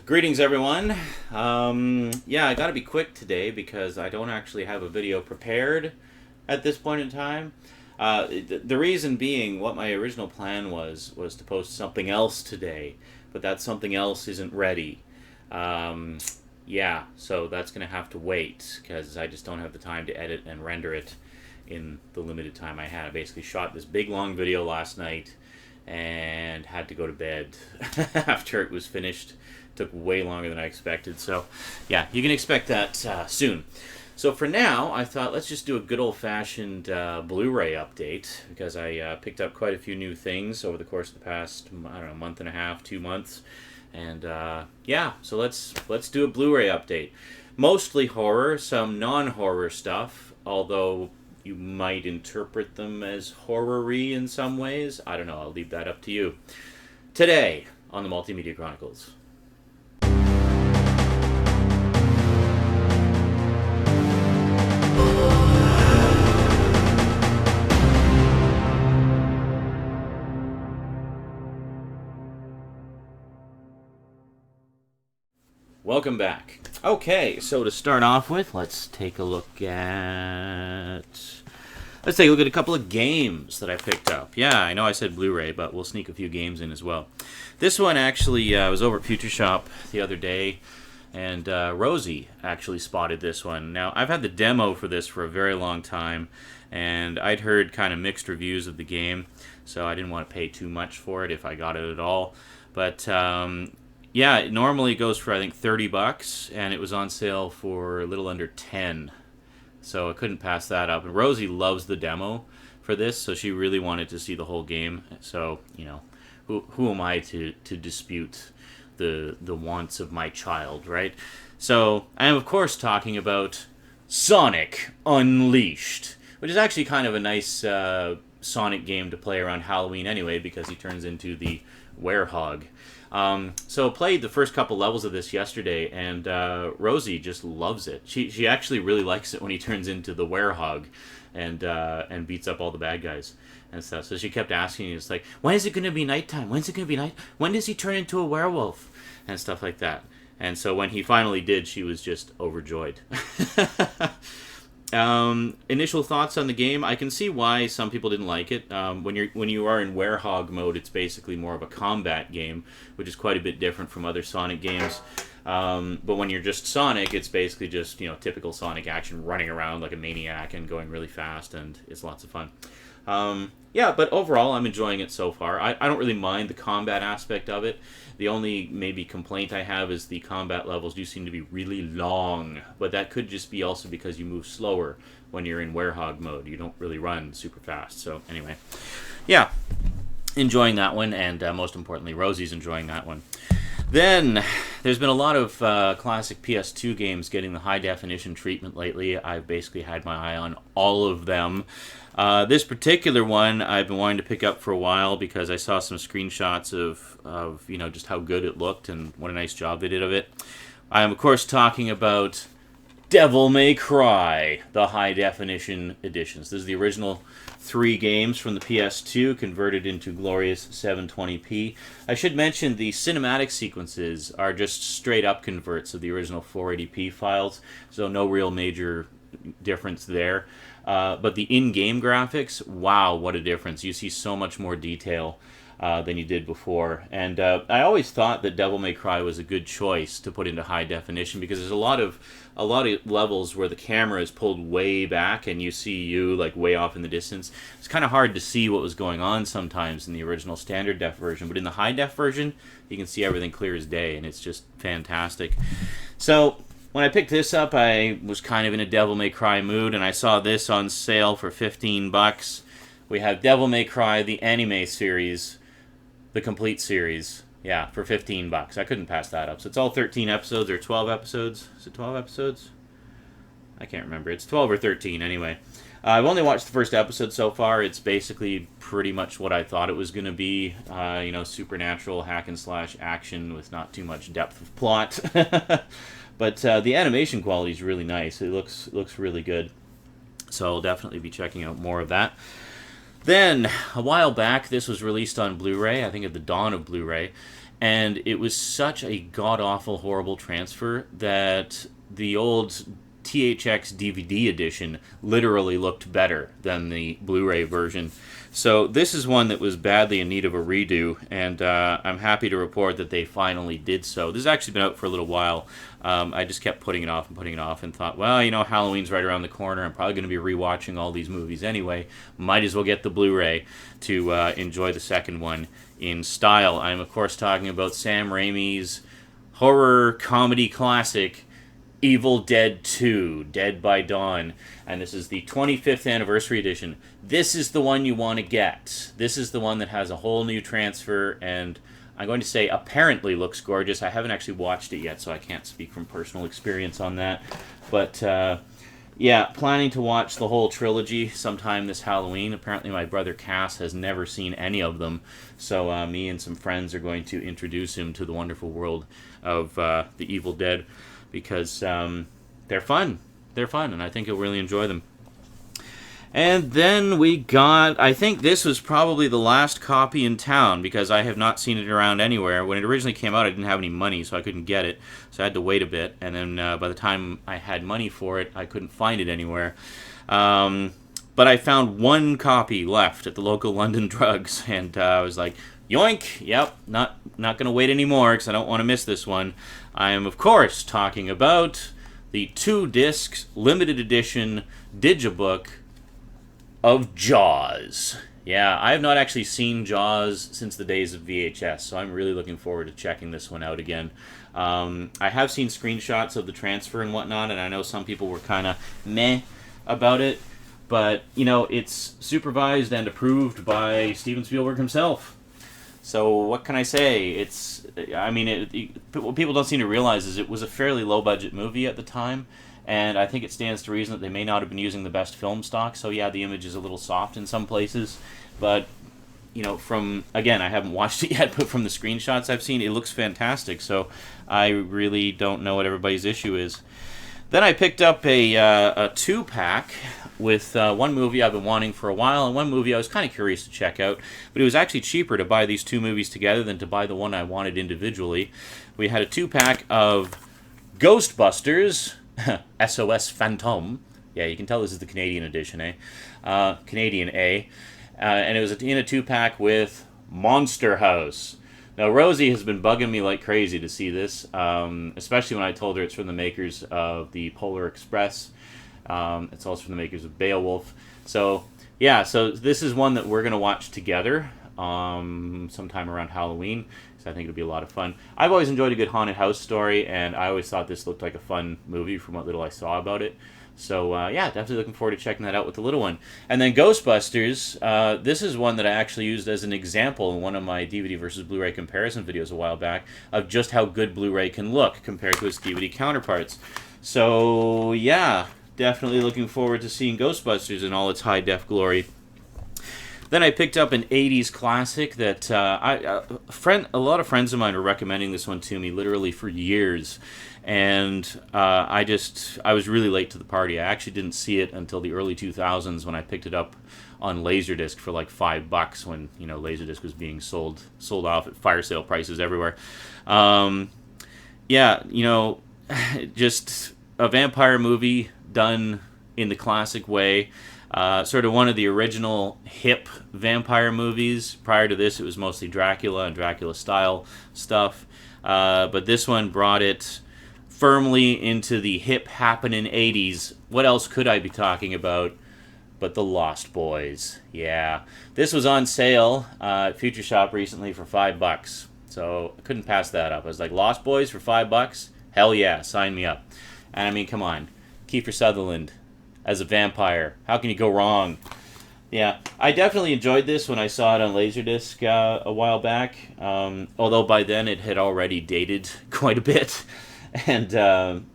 Greetings, everyone. Yeah, I gotta be quick today because I don't actually have a video prepared at this point in time. The reason being, what my original plan was to post something else today, but that something else isn't ready. Um, yeah, so that's gonna have to wait because I just don't have the time to edit and render it in the limited time I had. I basically shot this big long video last night and had to go to bed after it was finished. Took way longer than I expected. So, yeah, you can expect that soon. So for now, I thought let's just do a good old-fashioned Blu-ray update because I picked up quite a few new things over the course of the past, I don't know, month and a half, 2 months. And yeah, so let's do a Blu-ray update. Mostly horror, some non-horror stuff, although you might interpret them as horror-y in some ways. I don't know, I'll leave that up to you. Today on the Multimedia Chronicles. Welcome back. Okay, so to start off with, let's take a look at a couple of games that I picked up. Yeah, I know I said Blu-ray, but we'll sneak a few games in as well. This one actually, I was over at Future Shop the other day, and Rosie actually spotted this one. Now, I've had the demo for this for a very long time, and I'd heard kind of mixed reviews of the game, so I didn't want to pay too much for it if I got it at all. But yeah, it normally goes for I think $30, and it was on sale for a little under 10. So I couldn't pass that up. And Rosie loves the demo for this, so she really wanted to see the whole game. So, you know, who am I to dispute the wants of my child, right? So I am of course talking about Sonic Unleashed, which is actually kind of a nice Sonic game to play around Halloween anyway, because he turns into the werehog. So played the first couple levels of this yesterday, and Rosie just loves it. She actually really likes it when he turns into the werehog and beats up all the bad guys and stuff. So she kept asking me, it's like, when is it going to be nighttime? When's it going to be night? When does he turn into a werewolf? And stuff like that. And so when he finally did, she was just overjoyed. Initial thoughts on the game. I can see why some people didn't like it. When you are in werehog mode, it's basically more of a combat game, which is quite a bit different from other Sonic games. But when you're just Sonic, it's basically just, you know, typical Sonic action, running around like a maniac and going really fast, and it's lots of fun. Yeah, but overall, I'm enjoying it so far. I don't really mind the combat aspect of it. The only maybe complaint I have is the combat levels do seem to be really long, but that could just be also because you move slower when you're in werehog mode. You don't really run super fast. So anyway, yeah, enjoying that one, and most importantly, Rosie's enjoying that one. Then, there's been a lot of classic PS2 games getting the high definition treatment lately. I've basically had my eye on all of them. This particular one I've been wanting to pick up for a while because I saw some screenshots of you know, just how good it looked and what a nice job they did of it. I am, of course, talking about Devil May Cry, the high definition editions. This is the original 3 games from the PS2 converted into glorious 720p. I should mention the cinematic sequences are just straight up converts of the original 480p files, so no real major difference there. But the in-game graphics, wow, what a difference. You see so much more detail than you did before. And I always thought that Devil May Cry was a good choice to put into high definition because there's a lot of levels where the camera is pulled way back and you see you like way off in the distance. It's kind of hard to see what was going on sometimes in the original standard def version, but in the high def version, you can see everything clear as day, and it's just fantastic. So when I picked this up, I was kind of in a Devil May Cry mood, and I saw this on sale for $15. We have Devil May Cry, the anime series, the complete series, yeah, for $15. I couldn't pass that up. So it's all 13 episodes or 12 episodes. Is it 12 episodes? I can't remember. It's 12 or 13 anyway. I've only watched the first episode so far. It's basically pretty much what I thought it was going to be. You know, supernatural hack and slash action with not too much depth of plot. But the animation quality is really nice. It looks really good. So I'll definitely be checking out more of that. Then, a while back, this was released on Blu-ray, I think at the dawn of Blu-ray, And it was such a god-awful, horrible transfer that the old THX DVD edition literally looked better than the Blu-ray version. So this is one that was badly in need of a redo, and I'm happy to report that they finally did so. This has actually been out for a little while. I just kept putting it off and thought, well, you know, Halloween's right around the corner. I'm probably going to be rewatching all these movies anyway. Might as well get the Blu-ray to enjoy the second one in style. I'm, of course, talking about Sam Raimi's horror comedy classic, Evil Dead 2, Dead by Dawn. And this is the 25th anniversary edition. This is the one you want to get. This is the one that has a whole new transfer, and I'm going to say apparently looks gorgeous. I haven't actually watched it yet, so I can't speak from personal experience on that. But, yeah, planning to watch the whole trilogy sometime this Halloween. Apparently my brother Cass has never seen any of them, so me and some friends are going to introduce him to the wonderful world of the Evil Dead, because they're fun. They're fun, and I think you'll really enjoy them. And then we got, I think this was probably the last copy in town, because I have not seen it around anywhere. When it originally came out, I didn't have any money, so I couldn't get it. So I had to wait a bit, and then by the time I had money for it, I couldn't find it anywhere. But I found one copy left at the local London Drugs, and I was like, yoink, yep, not going to wait anymore, because I don't want to miss this one. I am, of course, talking about the 2-disc limited edition digibook of Jaws. Yeah, I have not actually seen Jaws since the days of VHS, so I'm really looking forward to checking this one out again. I have seen screenshots of the transfer and whatnot, and I know some people were kind of meh about it, but, you know, it's supervised and approved by Steven Spielberg himself. So what can I say? What people don't seem to realize is it was a fairly low-budget movie at the time, and I think it stands to reason that they may not have been using the best film stock. So yeah, the image is a little soft in some places, but you know, again, I haven't watched it yet, but from the screenshots I've seen, it looks fantastic. So I really don't know what everybody's issue is. Then I picked up a 2-pack with one movie I've been wanting for a while, and one movie I was kind of curious to check out, but it was actually cheaper to buy these two movies together than to buy the one I wanted individually. We had a 2-pack of Ghostbusters, SOS Phantom. Yeah, you can tell this is the Canadian edition, eh? Canadian A. And it was in a 2-pack with Monster House. Now, Rosie has been bugging me like crazy to see this, especially when I told her it's from the makers of the Polar Express. It's also from the makers of Beowulf. So, yeah, so this is one that we're going to watch together sometime around Halloween, so I think it'll be a lot of fun. I've always enjoyed a good haunted house story, and I always thought this looked like a fun movie from what little I saw about it. So, yeah, definitely looking forward to checking that out with the little one. And then Ghostbusters, this is one that I actually used as an example in one of my DVD versus Blu-ray comparison videos a while back of just how good Blu-ray can look compared to its DVD counterparts. So, yeah, definitely looking forward to seeing Ghostbusters in all its high-def glory. Then I picked up an 80s classic that a lot of friends of mine were recommending this one to me literally for years. And I was really late to the party. I actually didn't see it until the early 2000s when I picked it up on Laserdisc for like $5 when, you know, Laserdisc was being sold off at fire sale prices everywhere. Yeah, you know, just a vampire movie done in the classic way. Sort of one of the original hip vampire movies. Prior to this, it was mostly Dracula and Dracula-style stuff. But this one brought it firmly into the hip happening 80s. What else could I be talking about but the Lost Boys? Yeah. This was on sale at Future Shop recently for $5. So I couldn't pass that up. I was like, Lost Boys for $5? Hell yeah, sign me up. And I mean, come on. Kiefer Sutherland as a vampire. How can you go wrong? Yeah, I definitely enjoyed this when I saw it on Laserdisc a while back. Although by then it had already dated quite a bit. And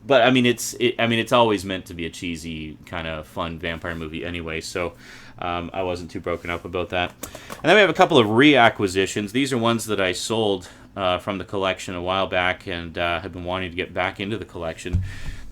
but I mean it's always meant to be a cheesy kind of fun vampire movie anyway, so I wasn't too broken up about that. And then we have a couple of reacquisitions. These are ones that I sold from the collection a while back and have been wanting to get back into the collection.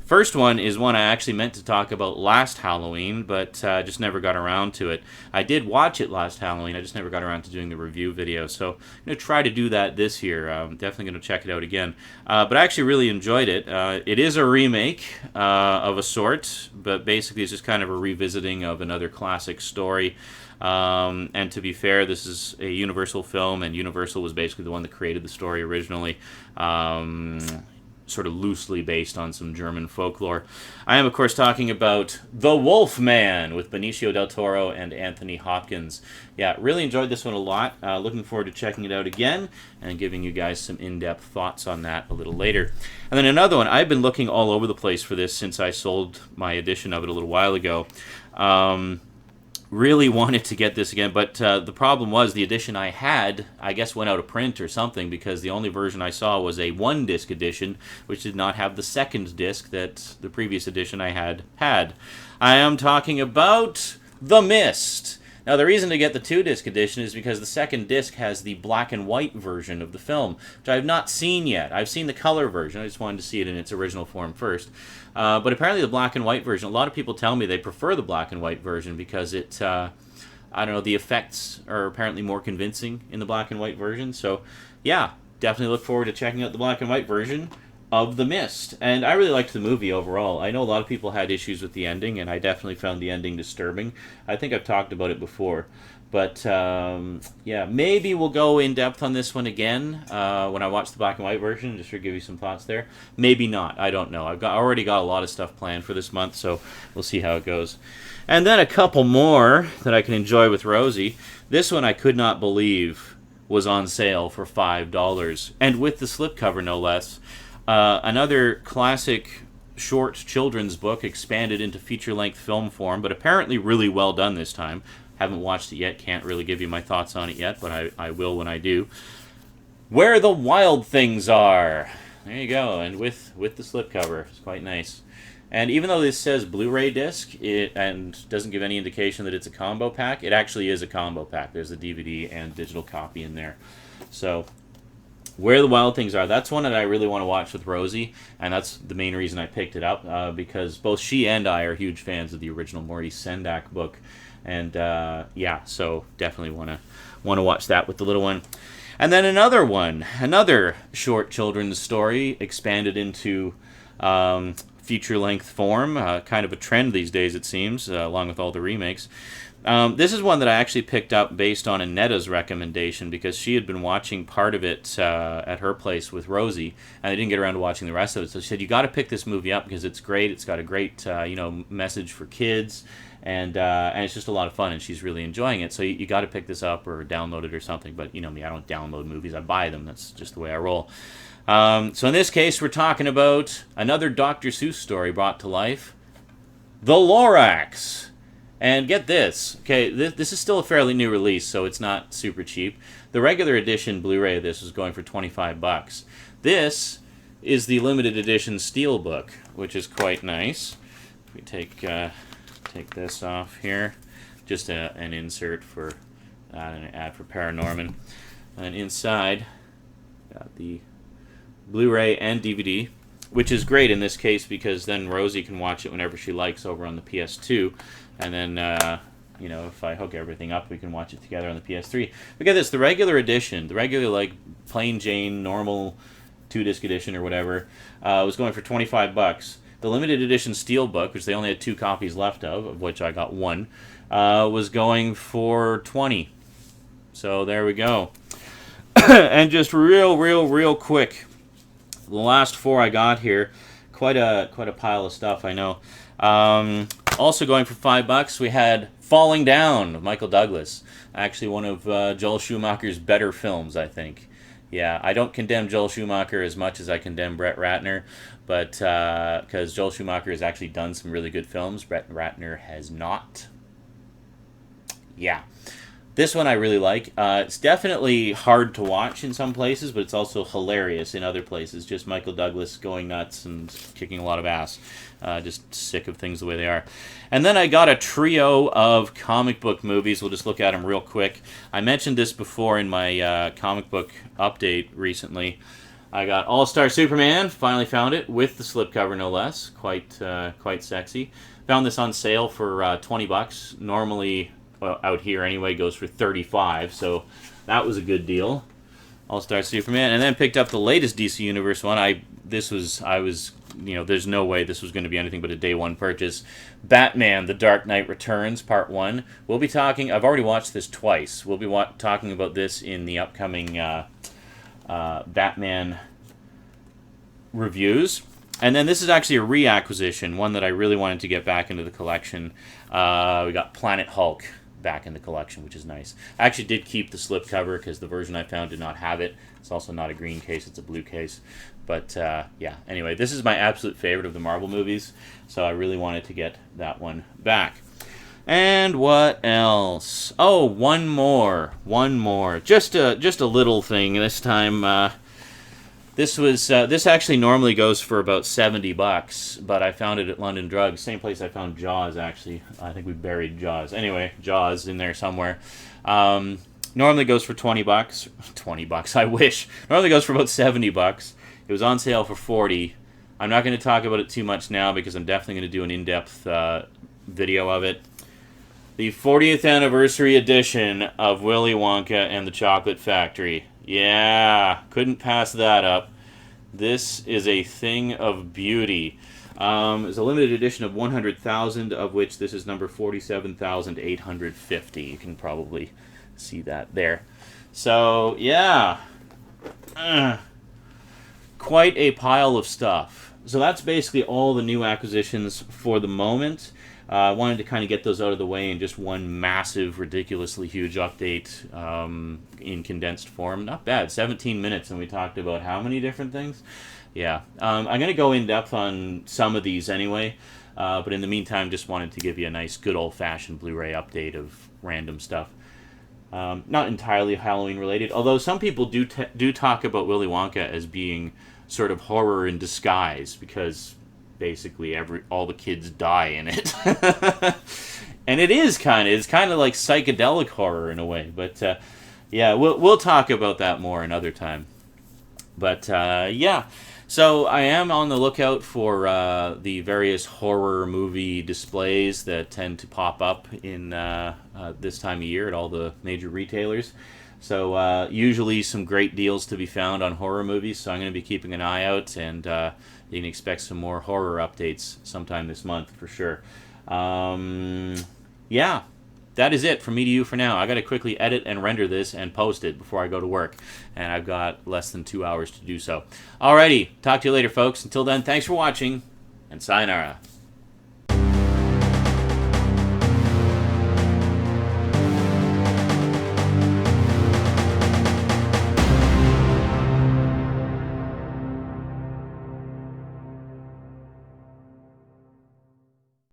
First one is one I actually meant to talk about last Halloween, but just never got around to it. I did watch it last Halloween, I just never got around to doing the review video, so I'm going to try to do that this year. I'm definitely going to check it out again. But I actually really enjoyed it. It is a remake of a sort, but basically it's just kind of a revisiting of another classic story. And to be fair, this is a Universal film, and Universal was basically the one that created the story originally. Sort of loosely based on some German folklore. I am, of course, talking about The Wolfman with Benicio del Toro and Anthony Hopkins. Yeah, really enjoyed this one a lot. Looking forward to checking it out again and giving you guys some in-depth thoughts on that a little later. And then another one, I've been looking all over the place for this since I sold my edition of it a little while ago. Really wanted to get this again, but the problem was the edition I had, I guess, went out of print or something, because the only version I saw was a one-disc edition, which did not have the second disc that the previous edition I had. I am talking about The Mist. Now, the reason to get the two-disc edition is because the second disc has the black and white version of the film, which I have not seen yet. I've seen the color version. I just wanted to see it in its original form first. But apparently the black and white version, a lot of people tell me they prefer the black and white version because it, I don't know, the effects are apparently more convincing in the black and white version. So, yeah, definitely look forward to checking out the black and white version of The Mist. And I really liked the movie overall. I know a lot of people had issues with the ending, and I definitely found the ending disturbing. I think I've talked about it before. But, yeah, maybe we'll go in depth on this one again when I watch the black and white version, just to give you some thoughts there. Maybe not. I don't know. I've already got a lot of stuff planned for this month, so we'll see how it goes. And then a couple more that I can enjoy with Rosie. This one I could not believe was on sale for $5, and with the slipcover, no less. Another classic short children's book expanded into feature-length film form, but apparently really well done this time. Haven't watched it yet, can't really give you my thoughts on it yet, but I will when I do. Where the Wild Things Are. There you go, and with the slipcover. It's quite nice. And even though this says Blu-ray disc and doesn't give any indication that it's a combo pack, it actually is a combo pack. There's a DVD and digital copy in there. So, Where the Wild Things Are, that's one that I really want to watch with Rosie, and that's the main reason I picked it up, because both she and I are huge fans of the original Morty Sendak book. And yeah, so definitely want to watch that with the little one. And then another short children's story expanded into feature-length form, kind of a trend these days it seems, along with all the remakes. This is one that I actually picked up based on Anetta's recommendation, because she had been watching part of it at her place with Rosie, and I didn't get around to watching the rest of it. So she said, you got to pick this movie up because it's great. It's got a great message for kids. And it's just a lot of fun, and she's really enjoying it. So you got to pick this up or download it or something. But you know me, I don't download movies. I buy them. That's just the way I roll. So in this case, we're talking about another Dr. Seuss story brought to life, The Lorax. And get this. Okay, this is still a fairly new release, so it's not super cheap. The regular edition Blu-ray of this is going for $25. This is the limited edition Steelbook, which is quite nice. If we take this off here, just an insert for an ad for Paranorman, and inside got the Blu-ray and DVD, which is great in this case because then Rosie can watch it whenever she likes over on the PS2, and then if I hook everything up, we can watch it together on the PS3. But get this, the regular edition, the regular like plain Jane normal 2-disc edition or whatever, was going for $25. The limited edition Steelbook, which they only had 2 copies left of which I got 1, was going for $20. So there we go. And just real quick, the last 4 I got here, quite a pile of stuff, I know. Also going for $5, we had Falling Down of Michael Douglas. Actually one of Joel Schumacher's better films, I think. Yeah, I don't condemn Joel Schumacher as much as I condemn Brett Ratner, but because Joel Schumacher has actually done some really good films, Brett Ratner has not. Yeah. This one I really like. It's definitely hard to watch in some places, but it's also hilarious in other places. Just Michael Douglas going nuts and kicking a lot of ass. Just sick of things the way they are. And then I got a trio of comic book movies. We'll just look at them real quick. I mentioned this before in my comic book update recently. I got All-Star Superman. Finally found it with the slipcover, no less. Quite sexy. Found this on sale for $20. Normally, well, out here anyway, goes for $35. So that was a good deal. All-Star Superman, and then picked up the latest DC Universe one. There's no way this was going to be anything but a day one purchase. Batman: The Dark Knight Returns, Part 1. We'll be talking. I've already watched this twice. We'll be talking about this in the upcoming Batman reviews. And then this is actually a reacquisition, one that I really wanted to get back into the collection. We got Planet Hulk back in the collection, which is nice. I actually did keep the slipcover because the version I found did not have it. It's also not a green case, it's a blue case. But yeah, anyway, this is my absolute favorite of the Marvel movies, so I really wanted to get that one back. And what else? Oh, one more. Just a little thing this time. This actually normally goes for about $70, but I found it at London Drugs, same place I found Jaws. Actually, I think we buried Jaws. Anyway, Jaws in there somewhere. Normally goes for $20. $20, I wish. Normally goes for about $70. It was on sale for $40. I'm not going to talk about it too much now because I'm definitely going to do an in-depth video of it. The 40th anniversary edition of Willy Wonka and the Chocolate Factory. Yeah, couldn't pass that up. This is a thing of beauty. It's a limited edition of 100,000, of which this is number 47,850. You can probably see that there. So, yeah. Quite a pile of stuff. So that's basically all the new acquisitions for the moment. I wanted to kind of get those out of the way in just one massive, ridiculously huge update in condensed form. Not bad. 17 minutes, and we talked about how many different things? Yeah. I'm going to go in depth on some of these anyway, but in the meantime, just wanted to give you a nice, good old-fashioned Blu-ray update of random stuff. Not entirely Halloween related, although some people do talk about Willy Wonka as being sort of horror in disguise, because basically all the kids die in it. And it's kind of like psychedelic horror in a way, but yeah, we'll talk about that more another time. But yeah, so I am on the lookout for the various horror movie displays that tend to pop up in this time of year at all the major retailers. So usually some great deals to be found on horror movies, so I'm going to be keeping an eye out, and you can expect some more horror updates sometime this month for sure. Yeah, that is it from me to you for now. I got to quickly edit and render this and post it before I go to work, and I've got less than 2 hours to do so. Alrighty, talk to you later, folks. Until then, thanks for watching, and sayonara.